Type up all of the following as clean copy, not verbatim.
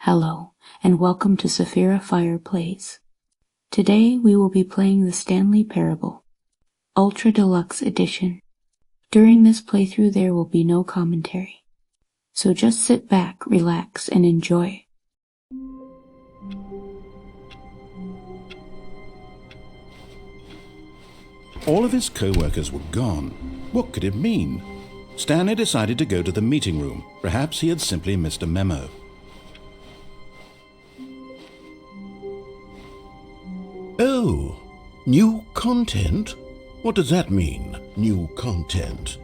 Hello, and welcome to Safira Fire Plays. Today we will be playing the Stanley Parable, Ultra Deluxe Edition. During this playthrough there will be no commentary, so just sit back, relax, and enjoy. All of his co-workers were gone. What could it mean? Stanley decided to go to the meeting room. Perhaps he had simply missed a memo. Oh, new content? What does that mean, new content?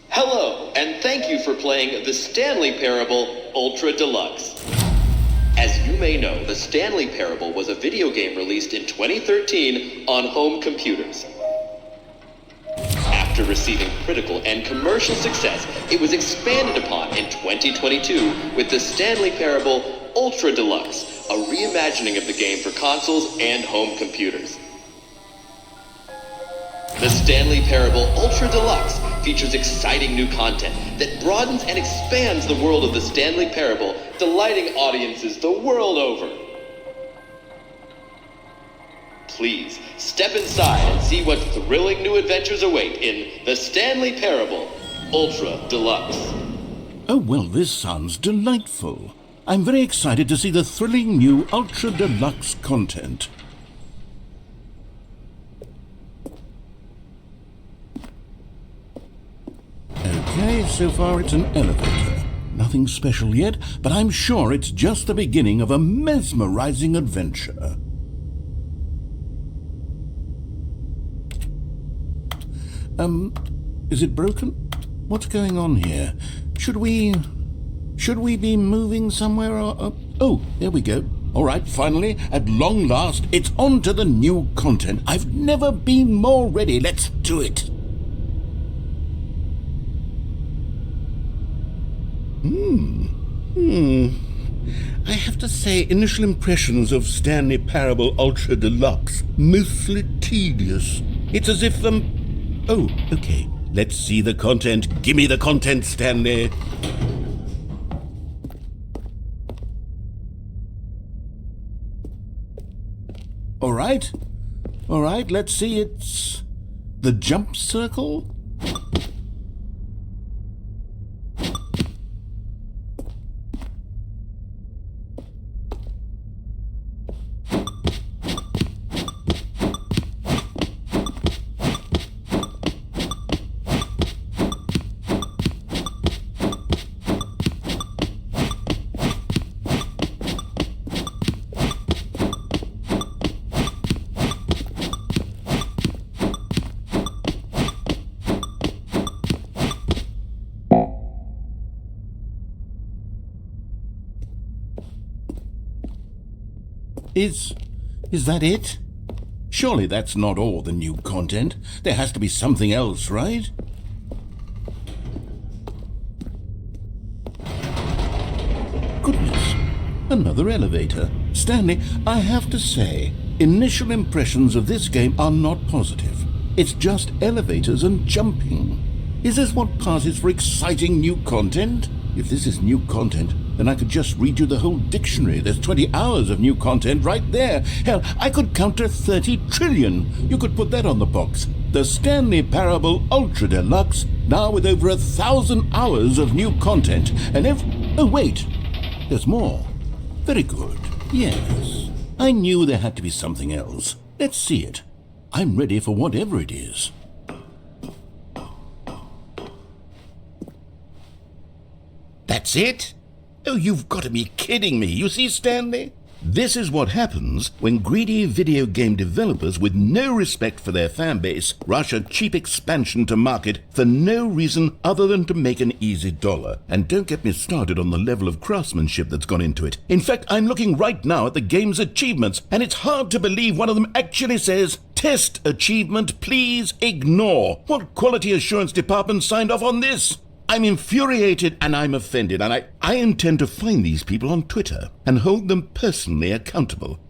Hello, and thank you for playing the Stanley Parable Ultra Deluxe. As you may know, the Stanley Parable was a video game released in 2013 on home computers. After receiving critical and commercial success, it was expanded upon in 2022 with the Stanley Parable Ultra Deluxe, a reimagining of the game for consoles and home computers. The Stanley Parable Ultra Deluxe features exciting new content that broadens and expands the world of the Stanley Parable, delighting audiences the world over. Please step inside and see what thrilling new adventures await in the Stanley Parable Ultra Deluxe. Oh, well, this sounds delightful. I'm very excited to see the thrilling new Ultra Deluxe content. Okay, so far it's an elevator. Nothing special yet, but I'm sure it's just the beginning of a mesmerizing adventure. Is it broken? What's going on here? Should we be moving somewhere or... Oh, there we go. All right, finally, at long last, it's on to the new content. I've never been more ready. Let's do it. I have to say, initial impressions of Stanley Parable Ultra Deluxe, mostly tedious. It's as if, Oh, okay. Let's see the content. Give me the content, Stanley. All right, let's see. It's the jump circle. Is that it? Surely that's not all the new content. There has to be something else, right? Goodness, another elevator. Stanley, I have to say, initial impressions of this game are not positive. It's just elevators and jumping. Is this what passes for exciting new content? If this is new content, then I could just read you the whole dictionary. There's 20 hours of new content right there. Hell, I could count to 30 trillion. You could put that on the box. The Stanley Parable Ultra Deluxe, now with over 1,000 hours of new content. And oh, wait, there's more. Very good. Yes, I knew there had to be something else. Let's see it. I'm ready for whatever it is. That's it? Oh, you've got to be kidding me. You see, Stanley? This is what happens when greedy video game developers with no respect for their fanbase rush a cheap expansion to market for no reason other than to make an easy dollar. And don't get me started on the level of craftsmanship that's gone into it. In fact, I'm looking right now at the game's achievements, and it's hard to believe one of them actually says, "Test achievement, please ignore." What quality assurance department signed off on this? I'm infuriated and I'm offended, and I intend to find these people on Twitter and hold them personally accountable.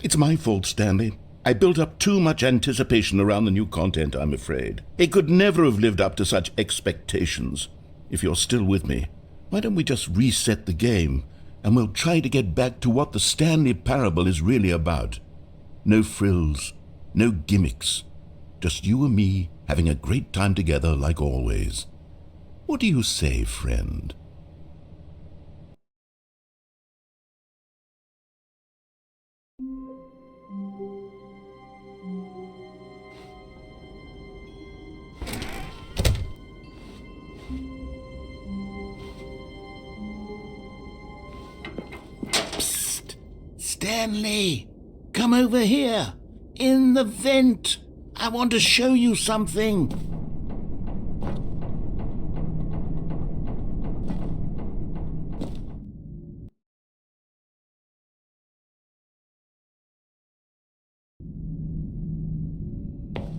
It's my fault, Stanley. I built up too much anticipation around the new content, I'm afraid. It could never have lived up to such expectations. If you're still with me, why don't we just reset the game, and we'll try to get back to what the Stanley Parable is really about. No frills, no gimmicks. Just you and me having a great time together like always. What do you say, friend? Psst! Stanley! Come over here! In the vent! I want to show you something!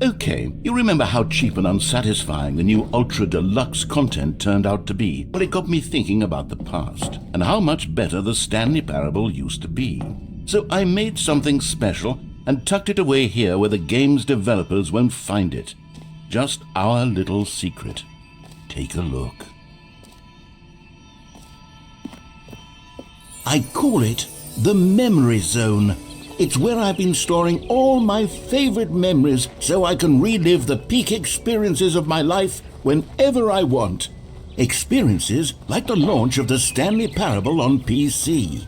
Okay, you remember how cheap and unsatisfying the new Ultra Deluxe content turned out to be? Well, it got me thinking about the past, and how much better the Stanley Parable used to be. So I made something special and tucked it away here where the game's developers won't find it. Just our little secret. Take a look. I call it the Memory Zone. It's where I've been storing all my favorite memories so I can relive the peak experiences of my life whenever I want. Experiences like the launch of the Stanley Parable on PC.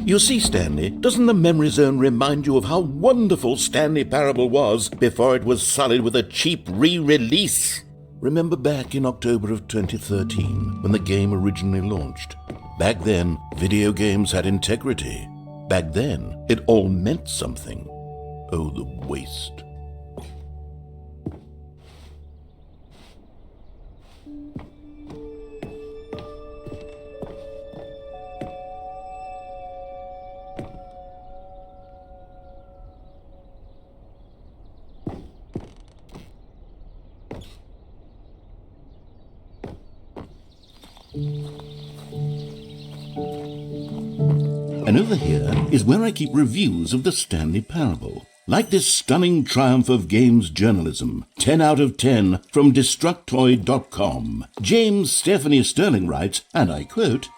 You see, Stanley, doesn't the Memory Zone remind you of how wonderful Stanley Parable was before it was sullied with a cheap re-release? Remember back in October of 2013 when the game originally launched? Back then, video games had integrity. Back then, it all meant something. Oh, the waste. And over here is where I keep reviews of the Stanley Parable. Like this stunning triumph of games journalism, 10 out of 10 from Destructoid.com. James Stephanie Sterling writes, and I quote,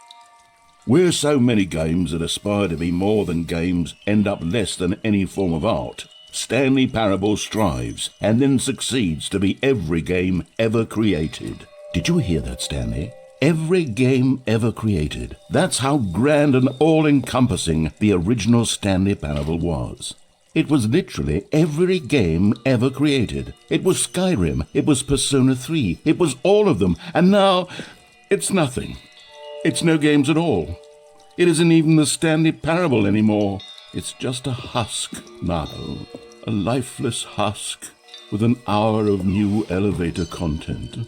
"Where so many games that aspire to be more than games end up less than any form of art, Stanley Parable strives and then succeeds to be every game ever created." Did you hear that, Stanley? Every game ever created. That's how grand and all-encompassing the original Stanley Parable was. It was literally every game ever created. It was Skyrim, it was Persona 3, it was all of them, and now it's nothing. It's no games at all. It isn't even the Stanley Parable anymore. It's just a husk now, a lifeless husk with an hour of new elevator content.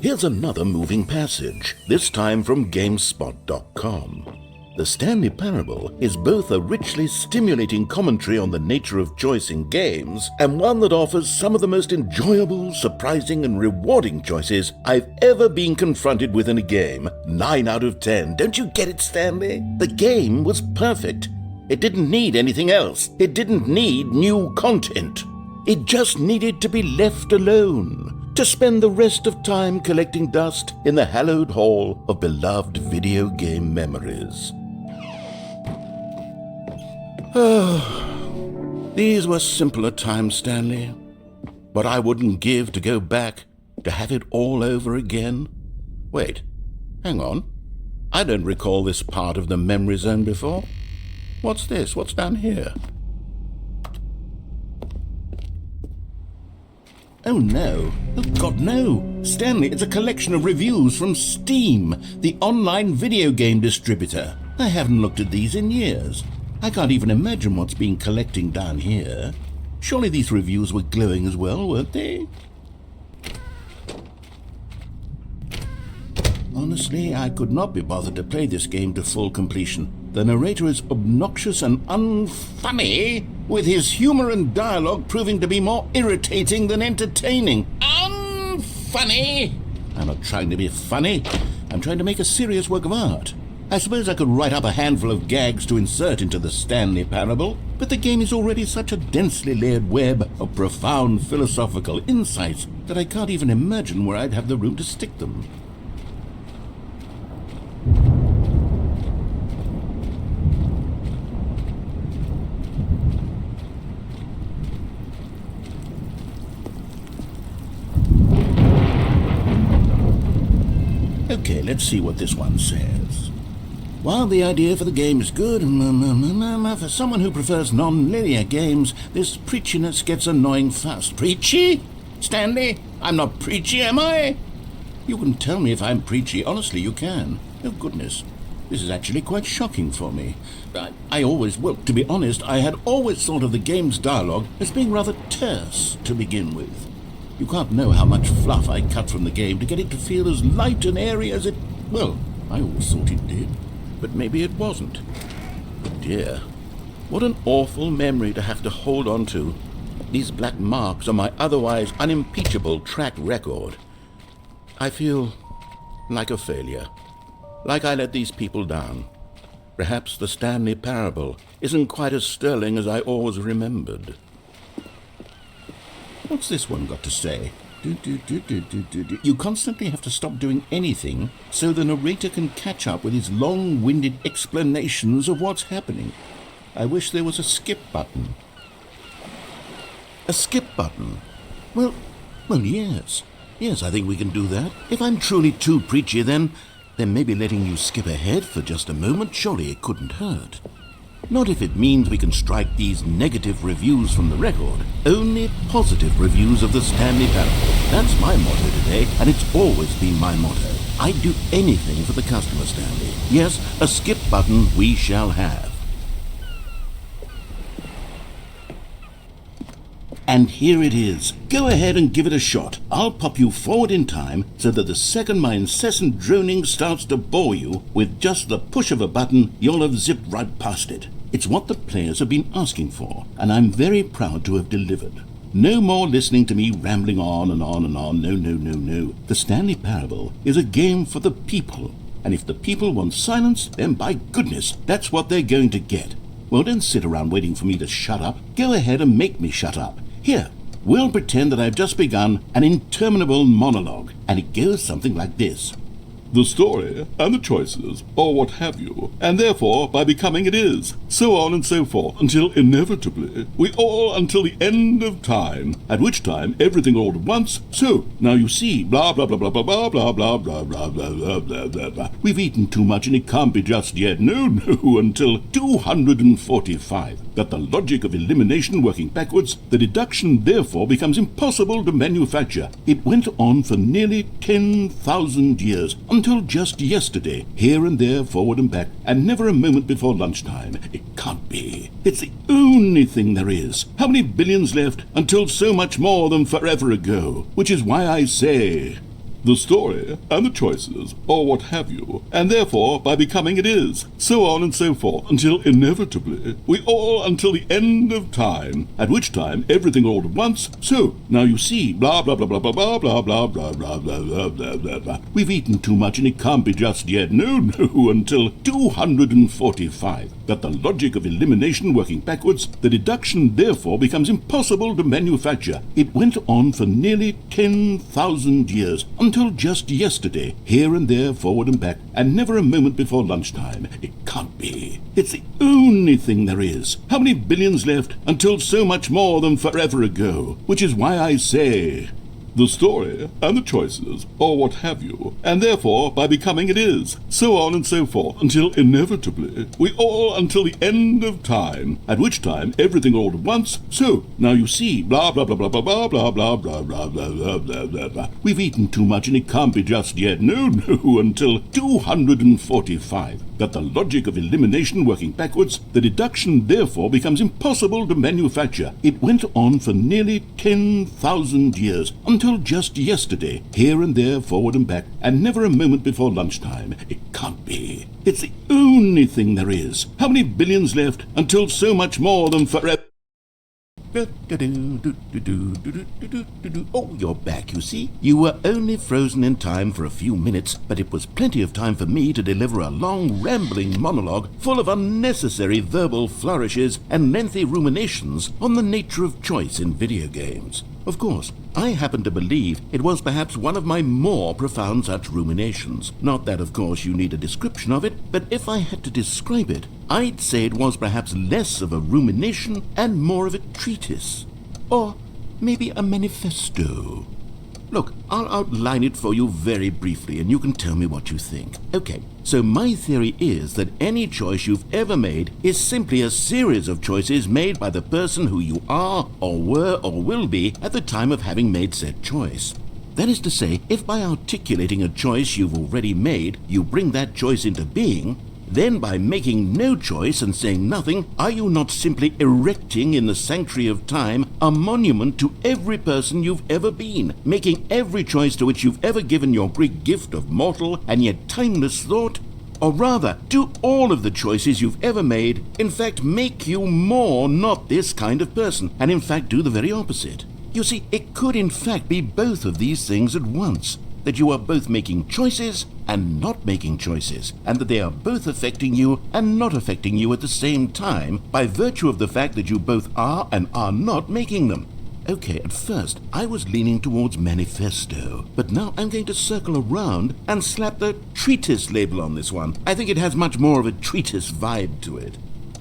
Here's another moving passage, this time from GameSpot.com. The Stanley Parable is both a richly stimulating commentary on the nature of choice in games and one that offers some of the most enjoyable, surprising, and rewarding choices I've ever been confronted with in a game. 9 out of 10. Don't you get it, Stanley? The game was perfect. It didn't need anything else. It didn't need new content. It just needed to be left alone, to spend the rest of time collecting dust in the hallowed hall of beloved video game memories. These were simpler times, Stanley. But I wouldn't give to go back, to have it all over again. Wait, Hang on. I don't recall this part of the memory zone before. What's this? What's down here? Oh no. Oh God, no. Stanley, it's a collection of reviews from Steam, the online video game distributor. I haven't looked at these in years. I can't even imagine what's been collecting down here. Surely these reviews were glowing as well, weren't they? Honestly, I could not be bothered to play this game to full completion. The narrator is obnoxious and unfunny, with his humor and dialogue proving to be more irritating than entertaining. Unfunny! I'm not trying to be funny. I'm trying to make a serious work of art. I suppose I could write up a handful of gags to insert into the Stanley Parable, but the game is already such a densely layered web of profound philosophical insights that I can't even imagine where I'd have the room to stick them. Okay, let's see what this one says. While the idea for the game is good, for someone who prefers non-linear games, this preachiness gets annoying fast. Preachy? Stanley, I'm not preachy, am I? You can tell me if I'm preachy. Honestly, you can. Oh, goodness. This is actually quite shocking for me. To be honest, I had always thought of the game's dialogue as being rather terse to begin with. You can't know how much fluff I cut from the game to get it to feel as light and airy as it... Well, I always thought it did. But maybe it wasn't. But dear, what an awful memory to have to hold on to. These black marks on my otherwise unimpeachable track record. I feel like a failure. Like I let these people down. Perhaps the Stanley Parable isn't quite as sterling as I always remembered. What's this one got to say? You constantly have to stop doing anything so the narrator can catch up with his long-winded explanations of what's happening. I wish there was a skip button. A skip button? Well, yes. Yes, I think we can do that. If I'm truly too preachy, then maybe letting you skip ahead for just a moment, surely it couldn't hurt. Not if it means we can strike these negative reviews from the record. Only positive reviews of the Stanley Parable. That's my motto today, and it's always been my motto. I'd do anything for the customer, Stanley. Yes, a skip button we shall have. And here it is. Go ahead and give it a shot. I'll pop you forward in time so that the second my incessant droning starts to bore you, with just the push of a button, you'll have zipped right past it. It's what the players have been asking for, and I'm very proud to have delivered. No more listening to me rambling on and on and on. No. The Stanley Parable is a game for the people, and if the people want silence, then by goodness, that's what they're going to get. Well, don't sit around waiting for me to shut up. Go ahead and make me shut up. Here, we'll pretend that I've just begun an interminable monologue, and it goes something like this. The story, and the choices, or what have you, and therefore, by becoming it is, so on and so forth, until inevitably, we all until the end of time, at which time everything all at once, so, now you see, blah blah blah blah blah blah blah blah blah blah blah blah blah blah. We've eaten too much and it can't be just yet, no, until 245. That the logic of elimination working backwards, the deduction therefore becomes impossible to manufacture. It went on for nearly 10,000 years, until just yesterday, here and there, forward and back, and never a moment before lunchtime. It can't be. It's the only thing there is. How many billions left until so much more than forever ago? Which is why I say... The story, and the choices, or what have you, and therefore, by becoming it is, so on and so forth, until inevitably, we all until the end of time, at which time everything all at once, so, now you see, blah blah blah blah blah blah blah blah blah blah blah blah blah blah. We've eaten too much and it can't be just yet, no, until 245. That the logic of elimination working backwards, the deduction therefore becomes impossible to manufacture. It went on for nearly 10,000 years, until just yesterday, here and there, forward and back, and never a moment before lunchtime. It can't be. It's the only thing there is. How many billions left until so much more than forever ago? Which is why I say... the story, and the choices, or what have you, and therefore, by becoming it is, so on and so forth, until inevitably, until the end of time, at which time everything all at once, so, now you see, blah, blah, blah, blah, blah, blah, blah, blah, blah, blah, blah, blah, blah, blah, blah. We've eaten too much and it can't be just yet, no, until 245. Got the logic of elimination working backwards, the deduction therefore becomes impossible to manufacture. It went on for nearly 10,000 years, until just yesterday, here and there, forward and back, and never a moment before lunchtime. It can't be. It's the only thing there is. How many billions left until so much more than forever? Oh, you're back, you see. You were only frozen in time for a few minutes, but it was plenty of time for me to deliver a long, rambling monologue full of unnecessary verbal flourishes and lengthy ruminations on the nature of choice in video games. Of course, I happen to believe it was perhaps one of my more profound such ruminations. Not that, of course, you need a description of it, but if I had to describe it, I'd say it was perhaps less of a rumination and more of a treatise. Or maybe a manifesto. Look, I'll outline it for you very briefly and you can tell me what you think. Okay, so my theory is that any choice you've ever made is simply a series of choices made by the person who you are or were or will be at the time of having made said choice. That is to say, if by articulating a choice you've already made, you bring that choice into being, then by making no choice and saying nothing, are you not simply erecting in the sanctuary of time a monument to every person you've ever been, making every choice to which you've ever given your Greek gift of mortal and yet timeless thought? Or rather, do all of the choices you've ever made, in fact, make you more not this kind of person, and in fact do the very opposite? You see, it could in fact be both of these things at once. That you are both making choices and not making choices, and that they are both affecting you and not affecting you at the same time by virtue of the fact that you both are and are not making them. Okay, at first I was leaning towards manifesto, but now I'm going to circle around and slap the treatise label on this one. I think it has much more of a treatise vibe to it.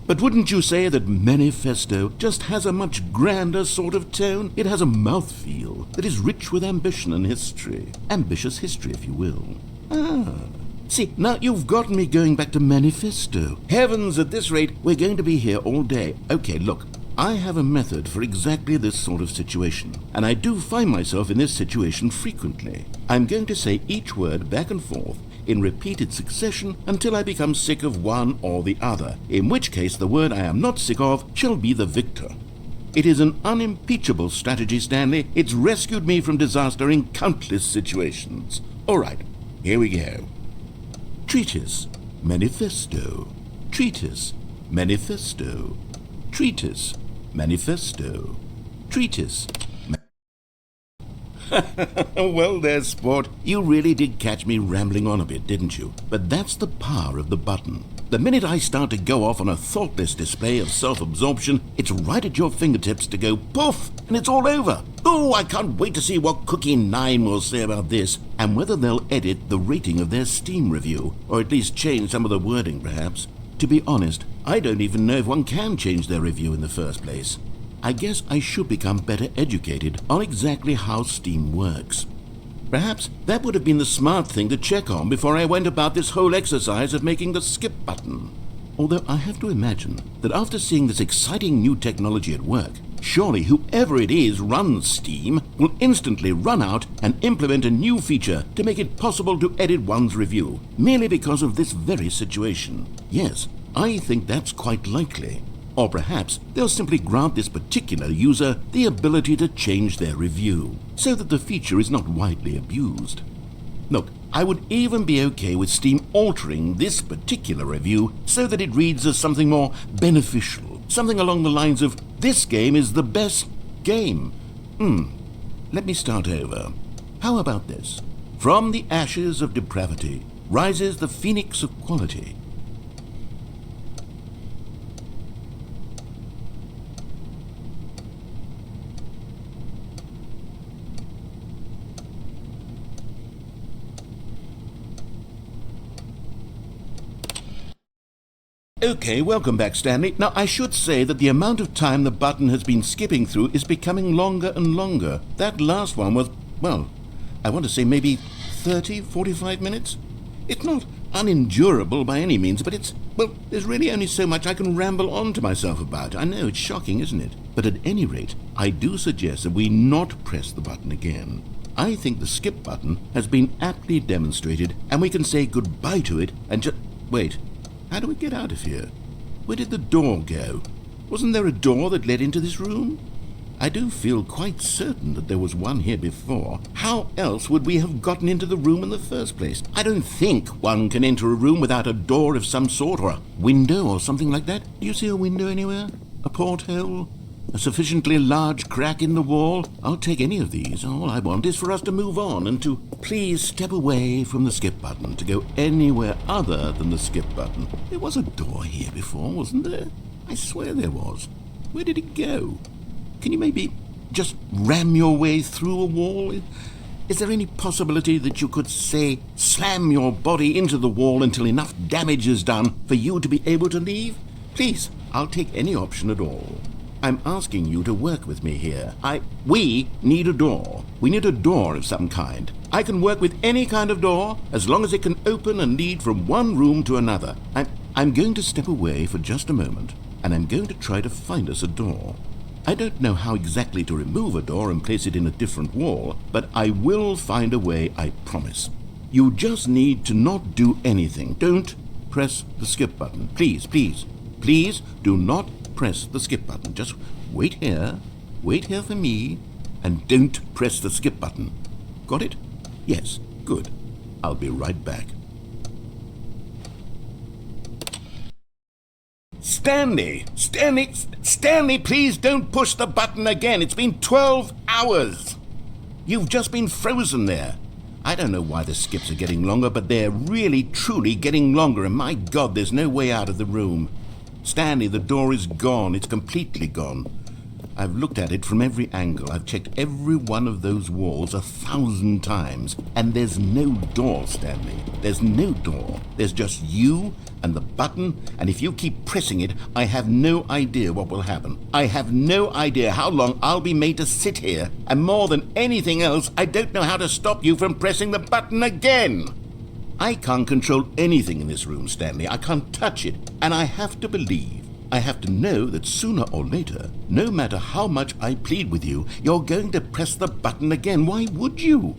But wouldn't you say that manifesto just has a much grander sort of tone? It has a mouthfeel that is rich with ambition and history. Ambitious history, if you will. See, now you've gotten me going back to manifesto. Heavens, at this rate, we're going to be here all day. Okay, look, I have a method for exactly this sort of situation, and I do find myself in this situation frequently. I'm going to say each word back and forth in repeated succession until I become sick of one or the other, in which case the word I am not sick of shall be the victor. It is an unimpeachable strategy, Stanley. It's rescued me from disaster in countless situations. All right, here we go. Treatise, manifesto. Treatise, manifesto. Treatise, manifesto. Treatise. Well there, sport. You really did catch me rambling on a bit, didn't you? But that's the power of the button. The minute I start to go off on a thoughtless display of self-absorption, it's right at your fingertips to go poof, and it's all over. Oh, I can't wait to see what Cookie 9 will say about this, and whether they'll edit the rating of their Steam review, or at least change some of the wording, perhaps. To be honest, I don't even know if one can change their review in the first place. I guess I should become better educated on exactly how Steam works. Perhaps that would have been the smart thing to check on before I went about this whole exercise of making the skip button. Although I have to imagine that after seeing this exciting new technology at work, surely whoever it is runs Steam will instantly run out and implement a new feature to make it possible to edit one's review, merely because of this very situation. Yes, I think that's quite likely. Or perhaps they'll simply grant this particular user the ability to change their review, so that the feature is not widely abused. Look, I would even be okay with Steam altering this particular review so that it reads as something more beneficial, something along the lines of, "This game is the best game." Let me start over. How about this? From the ashes of depravity rises the phoenix of quality. Okay, welcome back, Stanley. Now, I should say that the amount of time the button has been skipping through is becoming longer and longer. That last one was well, I want to say maybe 30, 45 minutes. It's not unendurable by any means, but well, there's really only so much I can ramble on to myself about. I know, it's shocking, isn't it? But at any rate, I do suggest that we not press the button again. I think the skip button has been aptly demonstrated, and we can say goodbye to it and just... Wait, how do we get out of here? Where did the door go? Wasn't there a door that led into this room? I do feel quite certain that there was one here before. How else would we have gotten into the room in the first place? I don't think one can enter a room without a door of some sort, or a window or something like that. Do you see a window anywhere? A porthole? A sufficiently large crack in the wall? I'll take any of these. All I want is for us to move on and to please step away from the skip button, to go anywhere other than the skip button. There was a door here before, wasn't there? I swear there was. Where did it go? Can you maybe just ram your way through a wall? Is there any possibility that you could, say, slam your body into the wall until enough damage is done for you to be able to leave? Please, I'll take any option at all. I'm asking you to work with me here. We need a door. We need a door of some kind. I can work with any kind of door as long as it can open and lead from one room to another. I'm going to step away for just a moment, and I'm going to try to find us a door. I don't know how exactly to remove a door and place it in a different wall, but I will find a way, I promise. You just need to not do anything. Don't press the skip button. Please, please, please do not press the skip button. Just wait here for me, and don't press the skip button. Got it? Yes, good. I'll be right back. Stanley, please don't push the button again. It's been 12 hours. You've just been frozen there. I don't know why the skips are getting longer, but they're really, truly getting longer, and my God, there's no way out of the room. Stanley, the door is gone. It's completely gone. I've looked at it from every angle. I've checked every one of those walls 1,000 times, and there's no door, Stanley. There's no door. There's just you and the button, and if you keep pressing it, I have no idea what will happen. I have no idea how long I'll be made to sit here, and more than anything else, I don't know how to stop you from pressing the button again. I can't control anything in this room, Stanley. I can't touch it, and I have to believe, I have to know that sooner or later, no matter how much I plead with you, you're going to press the button again. Why would you?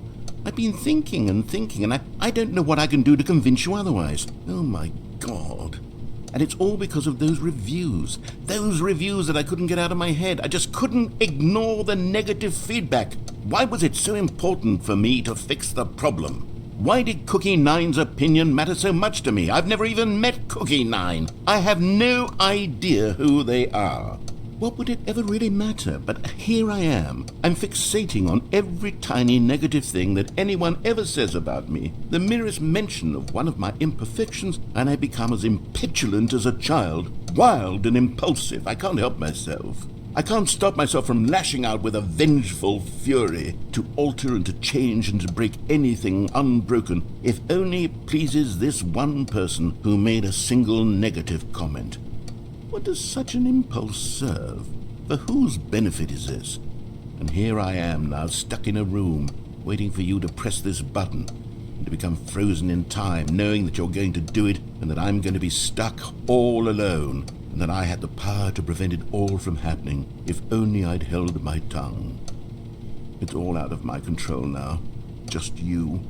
I've been thinking, and I don't know what I can do to convince you otherwise. Oh, my God. And it's all because of those reviews that I couldn't get out of my head. I just couldn't ignore the negative feedback. Why was it so important for me to fix the problem? Why did Cookie Nine's opinion matter so much to me? I've never even met Cookie Nine. I have no idea who they are. What would it ever really matter? But here I am. I'm fixating on every tiny negative thing that anyone ever says about me. The merest mention of one of my imperfections, and I become as impetulant as a child, wild and impulsive. I can't help myself. I can't stop myself from lashing out with a vengeful fury to alter and to change and to break anything unbroken, if only it pleases this one person who made a single negative comment. What does such an impulse serve? For whose benefit is this? And here I am now, stuck in a room, waiting for you to press this button, and to become frozen in time, knowing that you're going to do it, and that I'm going to be stuck all alone, and that I had the power to prevent it all from happening, if only I'd held my tongue. It's all out of my control now. Just you.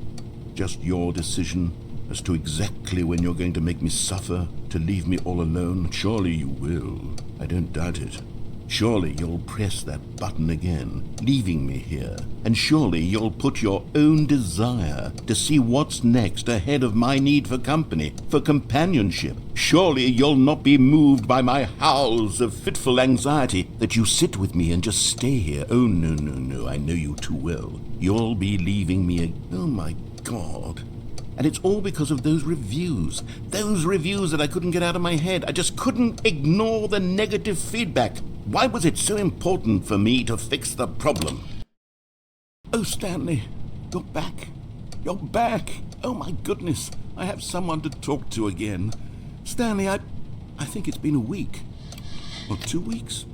Just your decision as to exactly when you're going to make me suffer, to leave me all alone. Surely you will. I don't doubt it. Surely you'll press that button again, leaving me here. And surely you'll put your own desire to see what's next ahead of my need for company, for companionship. Surely you'll not be moved by my howls of fitful anxiety, that you sit with me and just stay here. Oh, no, I know you too well. You'll be leaving me Oh, my God. And it's all because of those reviews that I couldn't get out of my head. I just couldn't ignore the negative feedback. Why was it so important for me to fix the problem? Oh, Stanley, you're back. You're back. Oh, my goodness. I have someone to talk to again. Stanley, I think it's been a week. Or 2 weeks.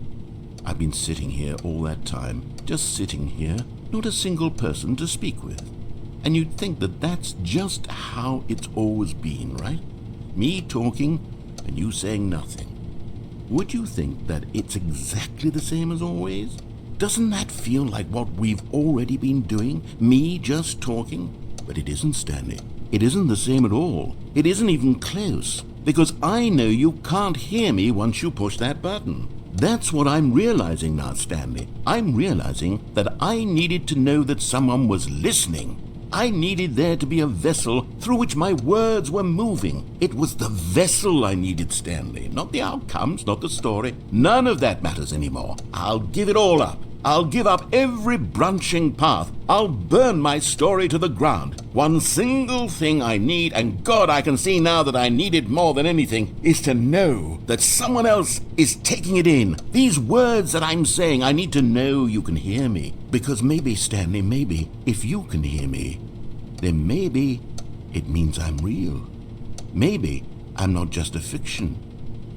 I've been sitting here all that time, just sitting here, not a single person to speak with. And you'd think that that's just how it's always been, right? Me talking and you saying nothing. Would you think that it's exactly the same as always? Doesn't that feel like what we've already been doing? Me just talking? But it isn't, Stanley. It isn't the same at all. It isn't even close. Because I know you can't hear me once you push that button. That's what I'm realizing now, Stanley. I'm realizing that I needed to know that someone was listening. I needed there to be a vessel through which my words were moving. It was the vessel I needed, Stanley, not the outcomes, not the story. None of that matters anymore. I'll give it all up. I'll give up every branching path. I'll burn my story to the ground. One single thing I need, and God, I can see now that I need it more than anything, is to know that someone else is taking it in. These words that I'm saying, I need to know you can hear me. Because maybe, Stanley, maybe, if you can hear me, then maybe it means I'm real. Maybe I'm not just a fiction.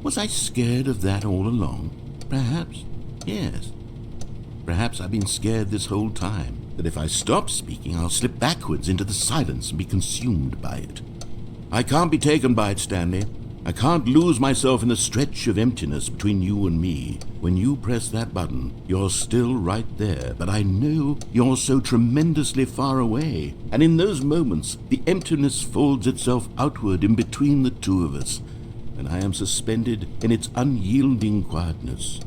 Was I scared of that all along? Perhaps, yes. Perhaps I've been scared this whole time, that if I stop speaking, I'll slip backwards into the silence and be consumed by it. I can't be taken by it, Stanley. I can't lose myself in the stretch of emptiness between you and me. When you press that button, you're still right there, but I know you're so tremendously far away. And in those moments, the emptiness folds itself outward in between the two of us, and I am suspended in its unyielding quietness.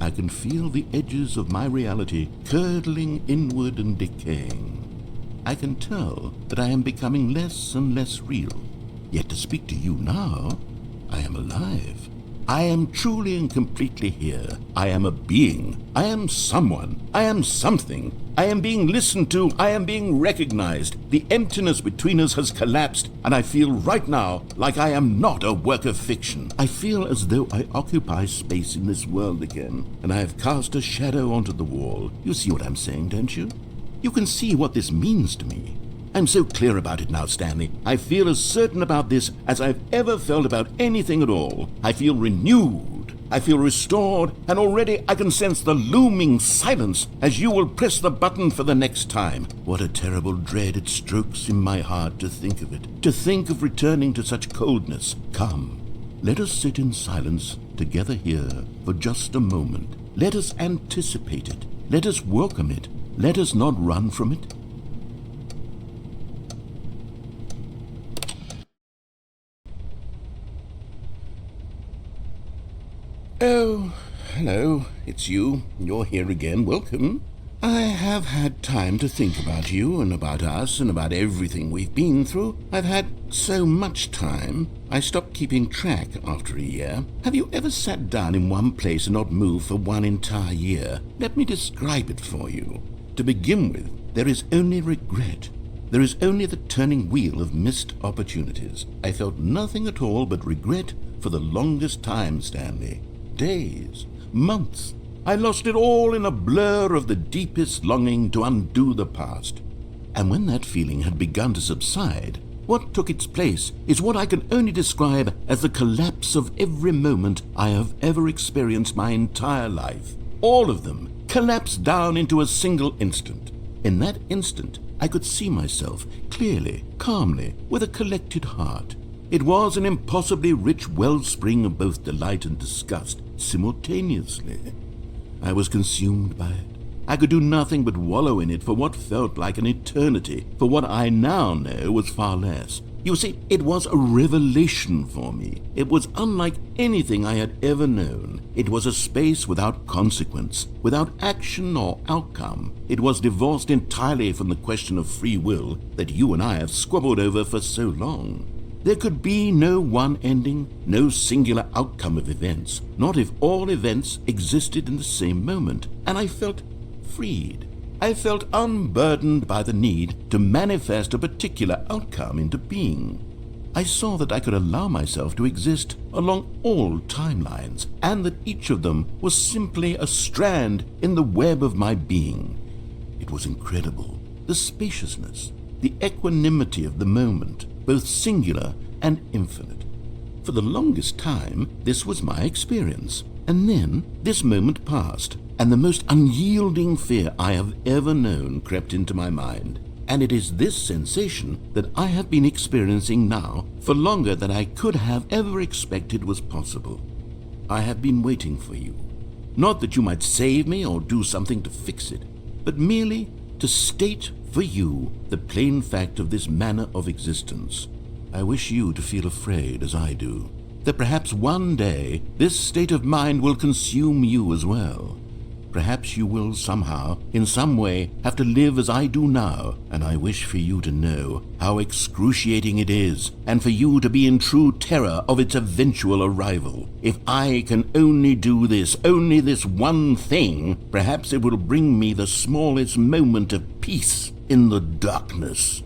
I can feel the edges of my reality curdling inward and decaying. I can tell that I am becoming less and less real. Yet to speak to you now, I am alive. I am truly and completely here. I am a being. I am someone. I am something. I am being listened to. I am being recognized. The emptiness between us has collapsed, and I feel right now like I am not a work of fiction. I feel as though I occupy space in this world again, and I have cast a shadow onto the wall. You see what I'm saying, don't you? You can see what this means to me. I'm so clear about it now, Stanley. I feel as certain about this as I've ever felt about anything at all. I feel renewed. I feel restored, and already I can sense the looming silence as you will press the button for the next time. What a terrible dread it strokes in my heart to think of it, to think of returning to such coldness. Come, let us sit in silence together here for just a moment. Let us anticipate it. Let us welcome it. Let us not run from it. Oh, hello, it's you. You're here again. Welcome. I have had time to think about you and about us and about everything we've been through. I've had so much time. I stopped keeping track after a year. Have you ever sat down in one place and not moved for one entire year? Let me describe it for you. To begin with, there is only regret. There is only the turning wheel of missed opportunities. I felt nothing at all but regret for the longest time, Stanley. Days, months. I lost it all in a blur of the deepest longing to undo the past. And when that feeling had begun to subside, what took its place is what I can only describe as the collapse of every moment I have ever experienced my entire life. All of them collapsed down into a single instant. In that instant, I could see myself clearly, calmly, with a collected heart. It was an impossibly rich wellspring of both delight and disgust simultaneously. I was consumed by it. I could do nothing but wallow in it for what felt like an eternity, for what I now know was far less. You see, it was a revelation for me. It was unlike anything I had ever known. It was a space without consequence, without action or outcome. It was divorced entirely from the question of free will that you and I have squabbled over for so long. There could be no one ending, no singular outcome of events, not if all events existed in the same moment, and I felt freed. I felt unburdened by the need to manifest a particular outcome into being. I saw that I could allow myself to exist along all timelines, and that each of them was simply a strand in the web of my being. It was incredible, the spaciousness, the equanimity of the moment, both singular and infinite. For the longest time, this was my experience. And then this moment passed, and the most unyielding fear I have ever known crept into my mind. And it is this sensation that I have been experiencing now for longer than I could have ever expected was possible. I have been waiting for you. Not that you might save me or do something to fix it, but merely to state for you the plain fact of this manner of existence. I wish you to feel afraid as I do, that perhaps one day this state of mind will consume you as well. Perhaps you will somehow, in some way, have to live as I do now, and I wish for you to know how excruciating it is, and for you to be in true terror of its eventual arrival. If I can only do this, only this one thing, perhaps it will bring me the smallest moment of peace in the darkness.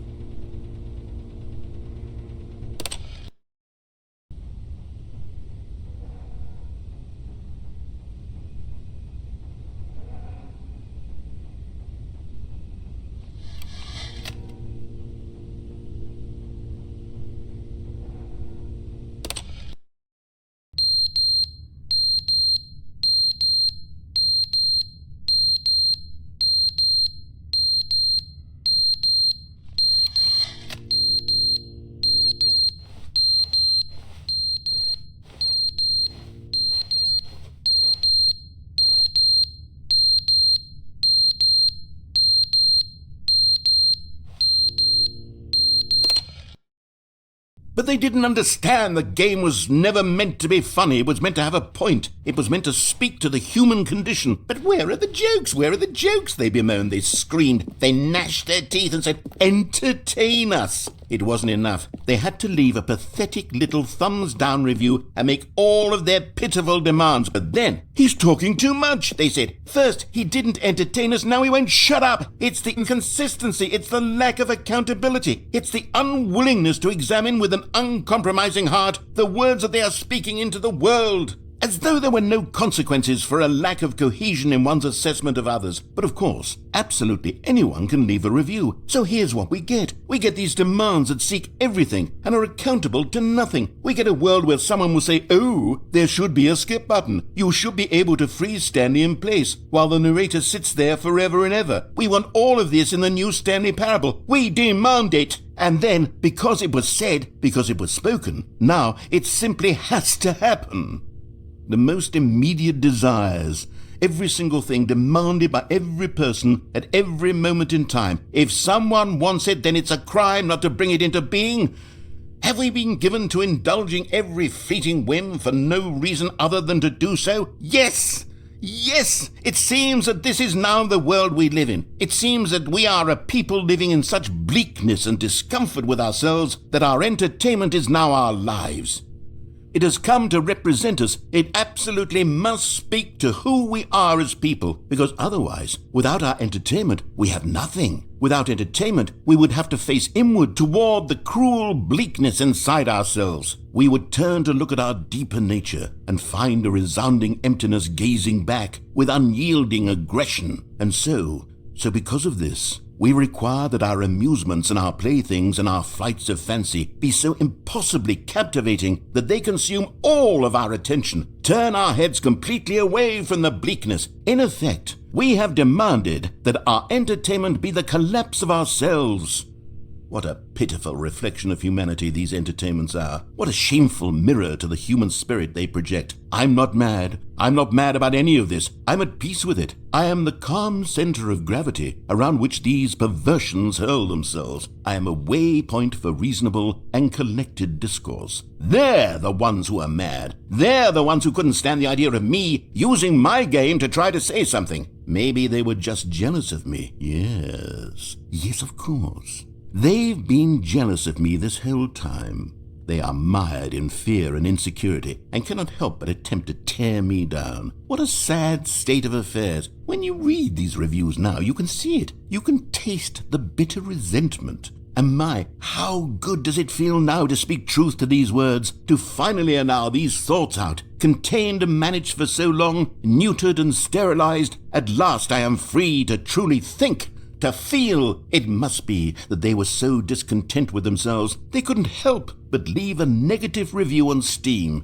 But they didn't understand the game was never meant to be funny. It was meant to have a point. It was meant to speak to the human condition. But where are the jokes? Where are the jokes? They bemoaned, they screamed, they gnashed their teeth and said, "Entertain us." It wasn't enough. They had to leave a pathetic little thumbs-down review and make all of their pitiful demands. But then, "He's talking too much," they said. "First, he didn't entertain us, now he won't shut up. It's the inconsistency, it's the lack of accountability, it's the unwillingness to examine with an uncompromising heart the words that they are speaking into the world." As though there were no consequences for a lack of cohesion in one's assessment of others. But of course, absolutely anyone can leave a review. So here's what we get. We get these demands that seek everything and are accountable to nothing. We get a world where someone will say, "Oh, there should be a skip button. You should be able to freeze Stanley in place," while the narrator sits there forever and ever. We want all of this in the new Stanley Parable. We demand it. And then, because it was said, because it was spoken, now it simply has to happen. The most immediate desires, every single thing demanded by every person at every moment in time. If someone wants it, then it's a crime not to bring it into being. Have we been given to indulging every fleeting whim for no reason other than to do so? Yes! Yes! It seems that this is now the world we live in. It seems that we are a people living in such bleakness and discomfort with ourselves that our entertainment is now our lives. It has come to represent us. It absolutely must speak to who we are as people, because otherwise, without our entertainment, we have nothing. Without entertainment, we would have to face inward toward the cruel bleakness inside ourselves. We would turn to look at our deeper nature and find a resounding emptiness gazing back with unyielding aggression. And so because of this, we require that our amusements and our playthings and our flights of fancy be so impossibly captivating that they consume all of our attention, turn our heads completely away from the bleakness. In effect, we have demanded that our entertainment be the collapse of ourselves. What a pitiful reflection of humanity these entertainments are. What a shameful mirror to the human spirit they project. I'm not mad. I'm not mad about any of this. I'm at peace with it. I am the calm center of gravity around which these perversions hurl themselves. I am a waypoint for reasonable and collected discourse. They're the ones who are mad. They're the ones who couldn't stand the idea of me using my game to try to say something. Maybe they were just jealous of me. Yes, of course. They've been jealous of me this whole time. They are mired in fear and insecurity and cannot help but attempt to tear me down. What a sad state of affairs. When you read these reviews now, you can see it. You can taste the bitter resentment. And my, how good does it feel now to speak truth to these words, to finally allow these thoughts out, contained and managed for so long, neutered and sterilized. At last I am free to truly think, to feel. It must be that they were so discontent with themselves they couldn't help but leave a negative review on Steam.